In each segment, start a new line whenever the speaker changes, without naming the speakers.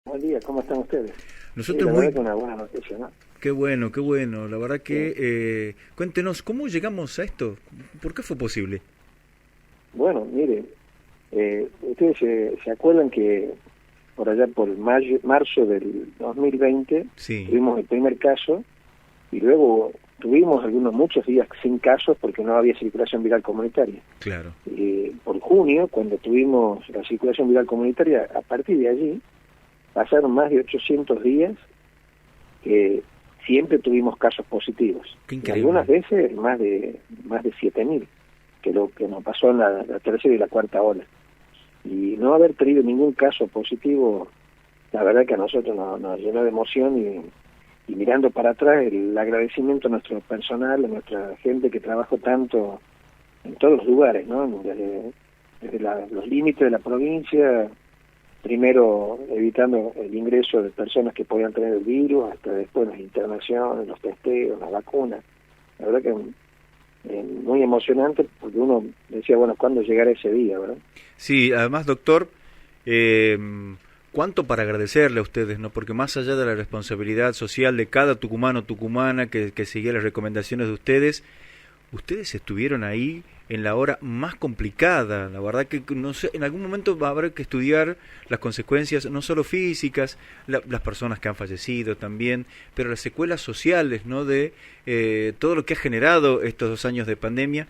Buen día, ¿cómo están ustedes? Sí,
Nosotros
la
muy...
verdad que una buena noticia, ¿no?
Qué bueno, qué bueno. La verdad
Sí.
que... cuéntenos, ¿cómo llegamos a esto? ¿Por qué fue posible?
Bueno, mire, ustedes se acuerdan que por allá por marzo del 2020
Sí,
tuvimos el primer caso y luego tuvimos muchos días sin casos porque no había circulación viral comunitaria.
claro.
Por junio, cuando tuvimos la circulación viral comunitaria, a partir de allí pasaron más de 800 días que siempre tuvimos casos positivos.
Qué
Y algunas
increíble.
veces más de 7.000, que lo que nos pasó en la tercera y la cuarta ola. Y no haber tenido ningún caso positivo, la verdad que a nosotros nos llenó de emoción y mirando para atrás el agradecimiento a nuestro personal, a nuestra gente que trabajó tanto en todos los lugares, ¿no? Desde los límites de la provincia, primero evitando el ingreso de personas que podían tener el virus, hasta después las internaciones, los testeos, las vacunas. La verdad que muy emocionante porque uno decía, bueno, ¿cuándo llegará ese día, verdad?
Sí, además, doctor, eh, cuánto para agradecerle a ustedes, ¿no? Porque más allá de la responsabilidad social de cada tucumano o tucumana que seguía las recomendaciones de ustedes estuvieron ahí en la hora más complicada. La verdad que no sé, en algún momento va a haber que estudiar las consecuencias, no solo físicas, las personas que han fallecido también, pero las secuelas sociales, ¿no? De todo lo que ha generado estos 2 años de pandemia.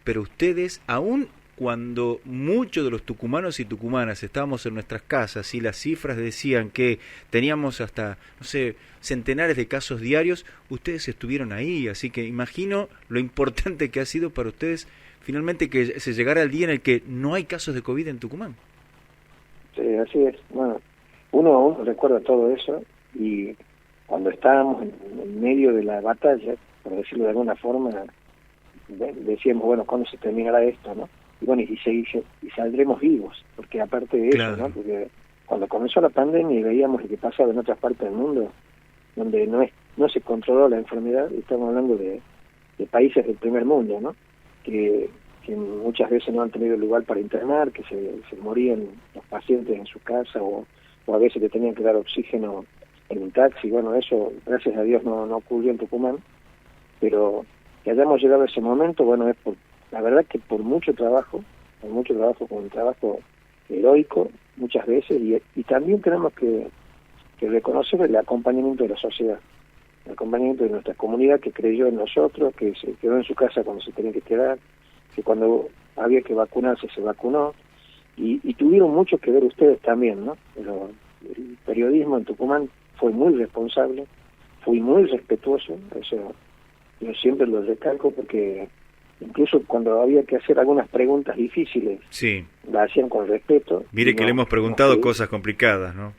Pero ustedes, aún cuando muchos de los tucumanos y tucumanas estábamos en nuestras casas y las cifras decían que teníamos hasta, no sé, centenares de casos diarios, ustedes estuvieron ahí, así que imagino lo importante que ha sido para ustedes finalmente que se llegara el día en el que no hay casos de COVID en Tucumán.
Sí, así es. Bueno, uno recuerda todo eso y cuando estábamos en medio de la batalla, por decirlo de alguna forma, decíamos, bueno, ¿cuándo se terminará esto, no? Y bueno, y saldremos vivos, porque aparte de eso, ¿no?
Claro,
Porque cuando comenzó la pandemia y veíamos lo que pasaba en otras partes del mundo, donde no se controló la enfermedad, estamos hablando de países del primer mundo, ¿no? Que muchas veces no han tenido lugar para internar, que se morían los pacientes en su casa o a veces le tenían que dar oxígeno en un taxi. Bueno, eso gracias a Dios no ocurrió en Tucumán, pero que hayamos llegado a ese momento, bueno, la verdad que por mucho trabajo, con un trabajo heroico muchas veces, y también tenemos que reconocer el acompañamiento de la sociedad, el acompañamiento de nuestra comunidad que creyó en nosotros, que se quedó en su casa cuando se tenía que quedar, que cuando había que vacunarse se vacunó, y tuvieron mucho que ver ustedes también, ¿no? Pero el periodismo en Tucumán fue muy responsable, fue muy respetuoso, eso yo siempre lo recalco porque incluso cuando había que hacer algunas preguntas difíciles,
sí.
la hacían con respeto.
Mire que le hemos preguntado cosas complicadas, ¿no?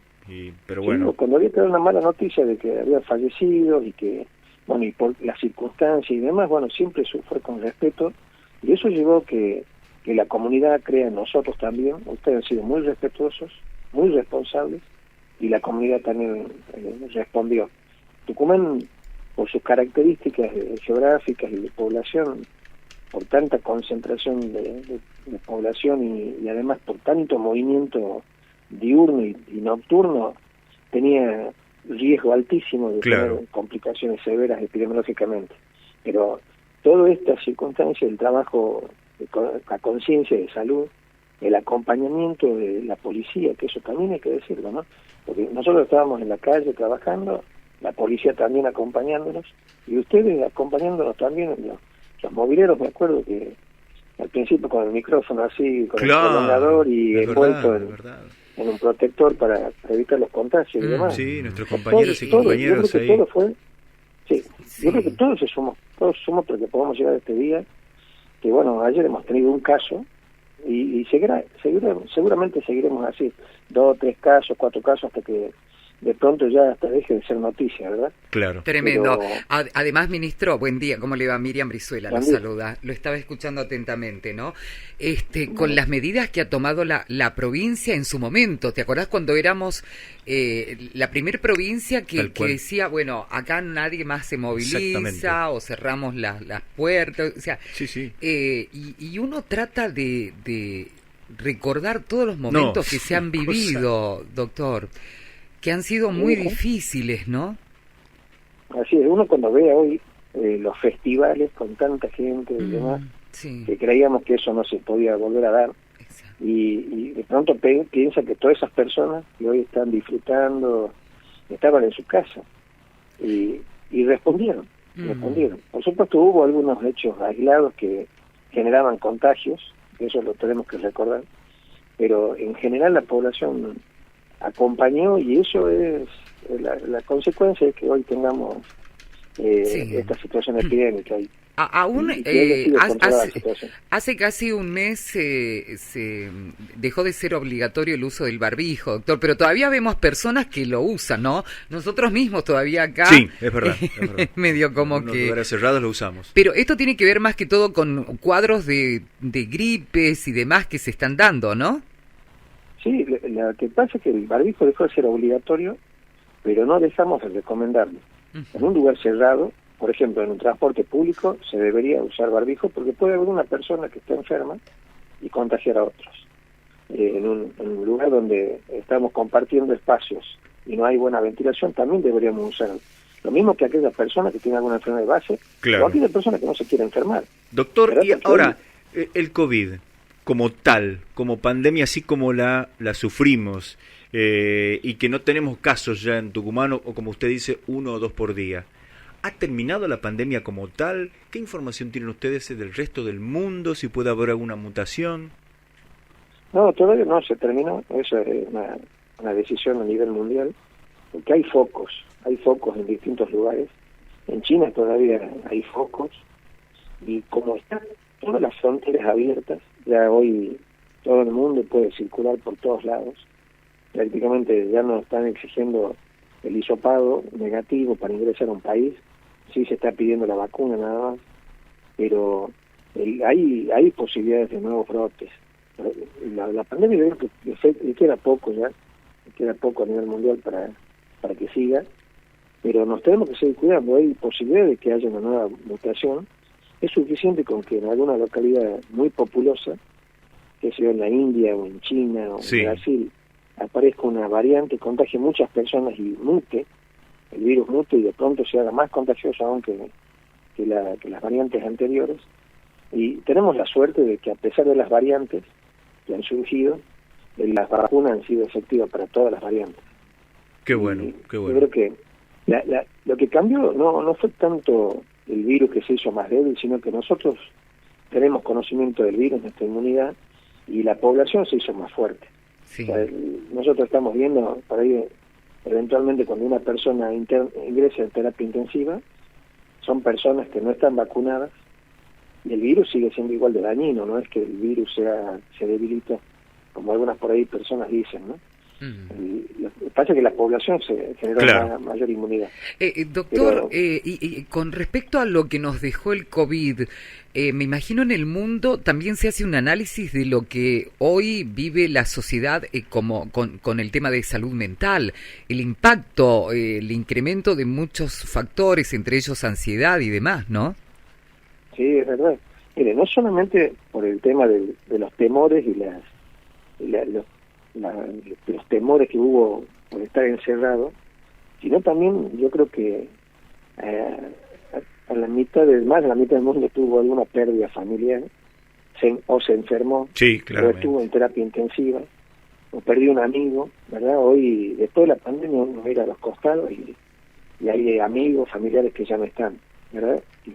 Pero
Sí,
bueno,
cuando había que dar una mala noticia de que había fallecido y que, bueno, y por las circunstancias y demás, bueno, siempre eso fue con respeto y eso llevó que la comunidad crea en nosotros también. Ustedes han sido muy respetuosos, muy responsables y la comunidad también respondió. Tucumán, por sus características geográficas y de población, por tanta concentración de población y además por tanto movimiento diurno y nocturno, tenía riesgo altísimo de
claro,
tener complicaciones severas epidemiológicamente. Pero toda esta circunstancia, el trabajo, la conciencia de salud, el acompañamiento de la policía, que eso también hay que decirlo, ¿no? Porque nosotros estábamos en la calle trabajando, la policía también acompañándonos, y ustedes acompañándonos también, los mobileros, me acuerdo que al principio con el micrófono así, con el
claro,
prolongador y
es
envuelto
verdad, es verdad.
en un protector para evitar los contagios y demás.
Sí, nuestros
O sea, todo,
compañeros y
yo creo
compañeras
que
ahí.
todo fue, sí, yo creo que
Sí.
todos somos porque podemos llegar a este día, que bueno, ayer hemos tenido un caso, y seguramente seguiremos así, 2, 3 casos, 4 casos, hasta que de pronto ya hasta deje de ser noticia, ¿verdad?
Claro.
Tremendo.
Pero,
Además, ministro, buen día, ¿cómo le va? Miriam Brizuela lo
buen día.
saluda. Lo estaba escuchando atentamente, ¿no? Con las medidas que ha tomado la provincia en su momento. ¿Te acordás cuando éramos la primer provincia
Tal
que
cual.
decía, bueno, acá nadie más se
Exactamente.
moviliza o cerramos las puertas? O sea,
Sí, sí.
y uno trata de recordar todos los momentos que se han
cosa.
vivido, doctor. Que han sido muy difíciles, ¿no?
Así es, uno cuando ve hoy los festivales con tanta gente y demás,
sí.
que creíamos que eso no se podía volver a dar, y de pronto piensa que todas esas personas que hoy están disfrutando estaban en su casa y respondieron. Por supuesto hubo algunos hechos aislados que generaban contagios, eso lo tenemos que recordar, pero en general la población acompañó, y eso es la consecuencia de que hoy tengamos esta situación epidémica.
Aún hace casi un mes se dejó de ser obligatorio el uso del barbijo, doctor, pero todavía vemos personas que lo usan, ¿no? Nosotros mismos todavía acá.
Sí, es verdad.
Medio como
en
que...
lugares cerrados lo usamos.
Pero esto tiene que ver más que todo con cuadros de gripes y demás que se están dando, ¿no?
Sí, lo que pasa es que el barbijo dejó de ser obligatorio, pero no dejamos de recomendarlo. En un lugar cerrado, por ejemplo, en un transporte público, se debería usar barbijo porque puede haber una persona que está enferma y contagiar a otros. En un lugar donde estamos compartiendo espacios y no hay buena ventilación, también deberíamos usarlo. Lo mismo que aquella persona que tiene alguna enfermedad de base, o aquella persona que no se quiere enfermar.
Doctor, y ahora, el COVID como tal, como pandemia, así como la sufrimos, y que no tenemos casos ya en Tucumán, o como usted dice, 1 o 2 por día. ¿Ha terminado la pandemia como tal? ¿Qué información tienen ustedes del resto del mundo? ¿Si puede haber alguna mutación?
No, todavía no se terminó. Eso es una decisión a nivel mundial, porque hay focos en distintos lugares. En China todavía hay focos, y como están todas las fronteras abiertas, ya hoy todo el mundo puede circular por todos lados. Prácticamente ya no están exigiendo el hisopado negativo para ingresar a un país, sí se está pidiendo la vacuna nada más, pero hay posibilidades de nuevos brotes. La pandemia yo creo que queda poco ya, queda poco a nivel mundial para que siga, pero nos tenemos que seguir cuidando. Hay posibilidades de que haya una nueva mutación. Es suficiente con que en alguna localidad muy populosa, que sea en la India o en China o en Brasil, aparezca una variante, contagie muchas personas y mute, el virus mute y de pronto se haga más contagioso aún que las variantes anteriores. Y tenemos la suerte de que a pesar de las variantes que han surgido, las vacunas han sido efectivas para todas las variantes.
Qué bueno, qué bueno.
Yo creo que lo que cambió no fue tanto el virus que se hizo más débil, sino que nosotros tenemos conocimiento del virus, nuestra inmunidad, y la población se hizo más fuerte.
Sí.
O sea, nosotros estamos viendo por ahí, eventualmente cuando una persona ingresa en terapia intensiva, son personas que no están vacunadas y el virus sigue siendo igual de dañino, no es que el virus se debilita, como algunas por ahí personas dicen, ¿no? Lo que pasa es que la población se generó una mayor inmunidad.
Doctor, y con respecto a lo que nos dejó el COVID, me imagino en el mundo también se hace un análisis de lo que hoy vive la sociedad como con el tema de salud mental, el impacto, el incremento de muchos factores, entre ellos ansiedad y demás, ¿no?
Sí, es verdad. Mire, no solamente por el tema de los temores y los temores que hubo por estar encerrado, sino también yo creo que a la mitad más de la mitad del mundo tuvo alguna pérdida familiar, o se enfermó, o estuvo en terapia intensiva, o perdió un amigo, ¿verdad? Hoy, después de la pandemia, uno mira a los costados y hay amigos, familiares que ya no están, ¿verdad? Y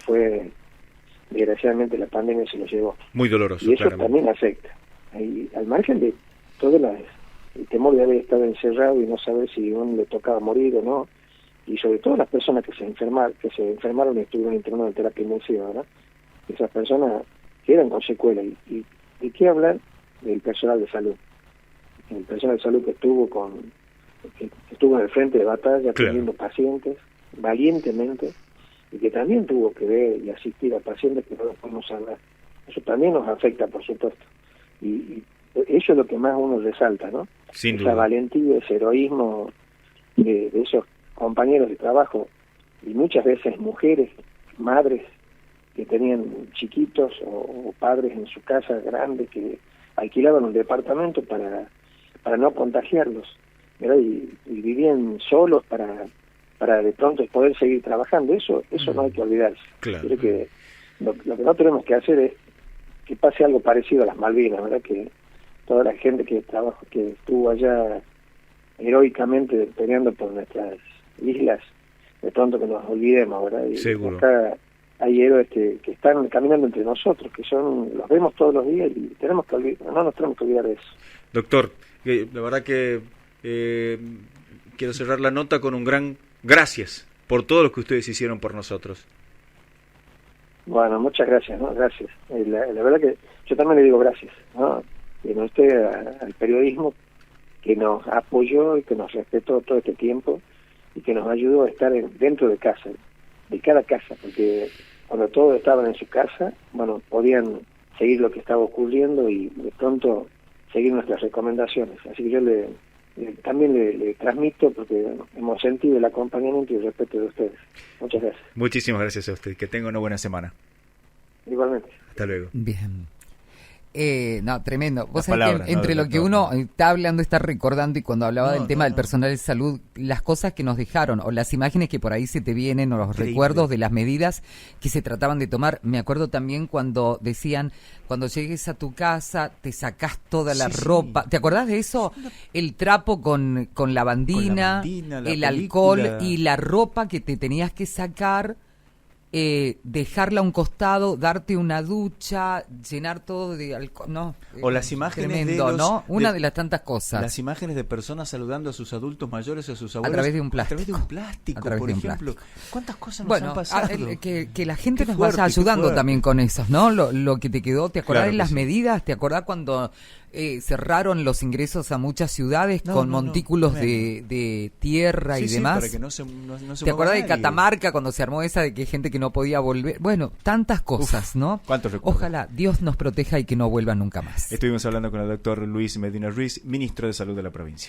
desgraciadamente la pandemia se los llevó.
Muy doloroso,
y eso también afecta. Al margen de todo el temor de haber estado encerrado y no saber si uno le tocaba morir o no, y sobre todo las personas que se enfermaron y estuvieron internados en terapia intensiva, ¿verdad? Esas personas quedan con secuelas. ¿Y qué hablar del personal de salud? El personal de salud que estuvo en el frente de batalla, atendiendo pacientes valientemente, y que también tuvo que ver y asistir a pacientes que no los podemos hablar. Eso también nos afecta, por supuesto. Y eso es lo que más uno resalta, ¿no?
Sin
esa
duda.
valentía, ese heroísmo de esos compañeros de trabajo, y muchas veces mujeres, madres que tenían chiquitos o padres en su casa grandes que alquilaban un departamento para no contagiarlos. ¿verdad? Y vivían solos para de pronto poder seguir trabajando. Eso no hay que olvidarse.
Claro.
Creo que lo que no tenemos que hacer es que pase algo parecido a las Malvinas, ¿verdad? Que toda la gente que estuvo allá heroicamente peleando por nuestras islas, de pronto que nos olvidemos, ¿verdad? Y
seguro.
Acá hay héroes que están caminando entre nosotros, los vemos todos los días y no nos tenemos que olvidar de eso.
Doctor, la verdad que quiero cerrar la nota con un gran gracias por todo lo que ustedes hicieron por nosotros.
Bueno, muchas gracias, ¿no? Gracias. La verdad que yo también le digo gracias, ¿no? Y no usted al periodismo que nos apoyó y que nos respetó todo este tiempo y que nos ayudó a estar dentro de casa, de cada casa, porque cuando todos estaban en su casa, bueno, podían seguir lo que estaba ocurriendo y de pronto seguir nuestras recomendaciones. Así que yo también le transmito, porque hemos sentido el acompañamiento y el respeto de ustedes. Muchas gracias.
Muchísimas gracias a usted. Que tenga una buena semana.
Igualmente.
Hasta luego.
Bien. No, tremendo. Vos sabés
palabras,
que entre
¿no?
lo que uno está hablando, está recordando, y cuando hablaba del tema del personal de salud, las cosas que nos dejaron, o las imágenes que por ahí se te vienen, o los recuerdos de las medidas que se trataban de tomar. Me acuerdo también cuando decían, cuando llegues a tu casa, te sacás toda la ropa. ¿Te acordás de eso? El trapo con la bandina, el alcohol y la ropa que te tenías que sacar. Dejarla a un costado, darte una ducha, llenar todo de alcohol, no,
o las imágenes
tremendo,
de los,
¿no? Una de las tantas cosas.
Las imágenes de personas saludando a sus adultos mayores, a sus abuelos,
a través de un plástico,
por ejemplo. ¿Cuántas cosas nos han pasado?
Que la gente nos
fuerte,
vaya ayudando también con eso, ¿no? Lo que te quedó, ¿te acordás de las medidas? ¿Te acordás cuando cerraron los ingresos a muchas ciudades con montículos de tierra y demás?
Para que no se
¿Te acordás de Catamarca cuando se armó esa de que gente que no podía volver? Bueno, tantas cosas, ¿no?
¿Cuántos recuerdos?
Ojalá Dios nos proteja y que no vuelva nunca más.
Estuvimos hablando con el doctor Luis Medina Ruiz, ministro de Salud de la provincia.